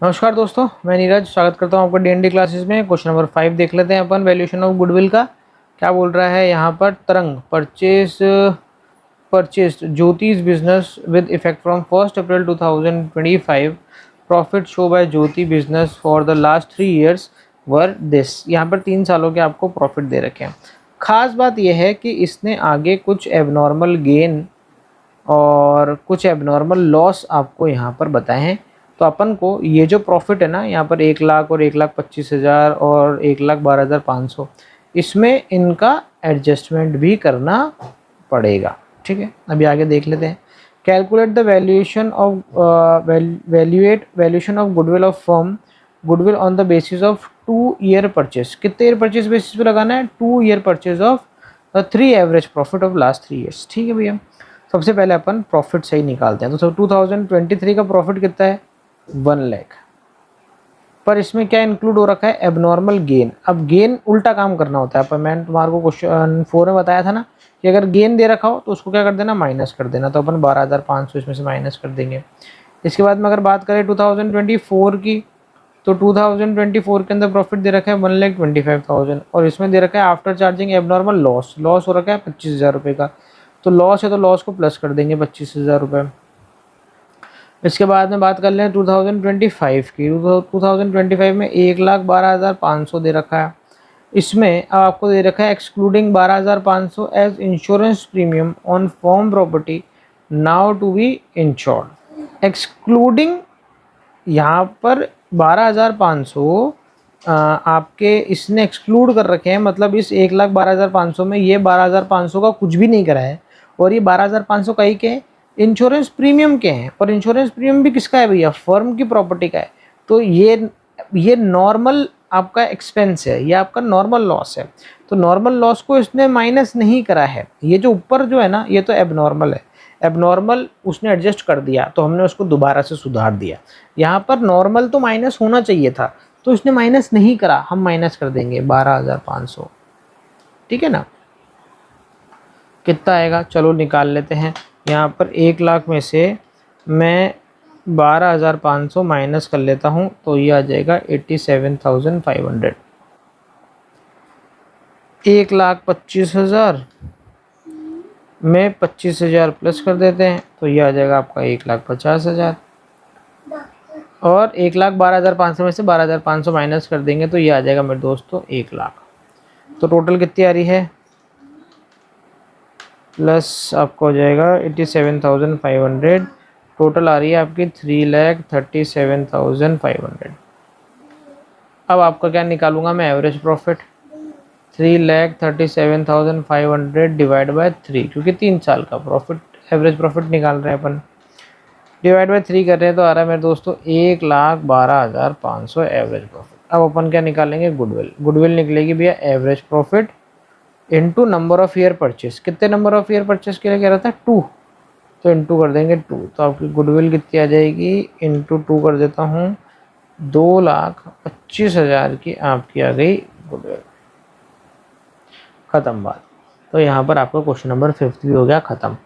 नमस्कार दोस्तों, मैं नीरज स्वागत करता हूँ आपका डीएनडी क्लासेस में। क्वेश्चन नंबर 5 देख लेते हैं अपन, वैल्यूएशन ऑफ गुडविल का। क्या बोल रहा है यहाँ पर? Tarang purchased Jyoti's business with effect from 1 April 2025। Profit show by Jyoti business for the last 3 years were this. यहाँ पर 3 सालों के आपको प्रॉफिट दे रखे हैं। खास बात यह है कि इसने आगे कुछ एबनॉर्मल गेन और कुछ एबनॉर्मल लॉस आपको यहाँ पर बताए हैं। तो अपन को ये जो प्रॉफिट है ना, यहाँ पर 1 लाख और 1,25,000 और 1,12,500, इसमें इनका एडजस्टमेंट भी करना पड़ेगा। ठीक है, अभी आगे देख लेते हैं। Calculate the valuation of goodwill of firm goodwill on the basis of 2 year purchase. कितने ईयर परचेज बेसिस पे लगाना है? 2 year purchase of 3 average profit of last 3 years। ठीक है भैया, सबसे पहले अपन प्रॉफिट सही निकालते हैं। तो 2023 का प्रॉफिट कितना है? 1 लाख। पर इसमें क्या इंक्लूड हो रखा है? Abnormal gain. अब गेन उल्टा काम करना होता है। पर मैंने तुम्हारे को क्वेश्चन 4 में बताया था ना कि अगर गेन दे रखा हो तो उसको क्या कर देना? माइनस कर देना। तो अपन 12,500 इसमें से माइनस कर देंगे। इसके बाद में अगर बात करें 2024 की, तो 2024 के अंदर प्रॉफिट दे रखा है 1,25,000 और इसमें दे रखा है after charging abnormal loss. Loss हो रखा है 25,000 रुपये का। तो लॉस है तो लॉस को प्लस कर देंगे 25,000 रुपये। इसके बाद में बात कर लें 2025 की। 2025 में 1,12,500 दे रखा है। इसमें अब आपको दे रखा है excluding 12,500 as insurance premium on form property now to be insured. Excluding यहाँ पर 12,500 आपके इसने एक्सक्लूड कर रखे हैं। मतलब इस 1,12,500 में ये 12,500 का कुछ भी नहीं करा है और ये 12,500 का ही के इंश्योरेंस प्रीमियम के हैं। और इंश्योरेंस प्रीमियम भी किसका है भैया? फर्म की प्रॉपर्टी का है। तो ये नॉर्मल आपका एक्सपेंस है, ये आपका नॉर्मल लॉस है। तो नॉर्मल लॉस को इसने माइनस नहीं करा है। ये जो ऊपर जो है ना, ये तो एबनॉर्मल है। एबनॉर्मल उसने एडजस्ट कर दिया तो हमने उसको दोबारा से सुधार दिया। यहाँ पर नॉर्मल तो माइनस होना चाहिए था, तो इसने माइनस नहीं करा, हम माइनस कर देंगे 12,500। ठीक है ना? कितना आएगा? चलो निकाल लेते हैं। यहाँ पर 1 लाख में से मैं 12,500 माइनस कर लेता हूँ तो ये आ जाएगा 87,500। 1,25,000 में 25,000 प्लस कर देते हैं तो ये आ जाएगा आपका 1,50,000। और 1,12,500 में से 12,500 माइनस कर देंगे तो ये आ जाएगा मेरे दोस्तों 1 लाख। तो टोटल कितनी आ रही है? प्लस आपको हो जाएगा 87,500। टोटल आ रही है आपकी 3,37,500। अब आपका क्या निकालूंगा मैं? Average profit. 3,37,500 डिवाइड बाय 3, क्योंकि 3 साल का प्रॉफिट एवरेज प्रॉफिट निकाल रहे हैं अपन। डिवाइड बाय 3 कर रहे हैं तो आ रहा है मेरे दोस्तों 1,12,500 एवरेज प्रॉफिट। अब अपन क्या निकालेंगे? गुडविल। गुडविल निकलेगी भैया average profit into number of year purchase. कितने नंबर ऑफ ईयर परचेस के लिए कह रहा था? 2। तो इनटू कर देंगे 2। तो आपकी गुडविल कितनी आ जाएगी? इनटू 2 कर देता हूँ, 2,25,000 की आपकी आ गई गुडविल। ख़त्म बात। तो यहाँ पर आपका क्वेश्चन नंबर 5 भी हो गया ख़त्म।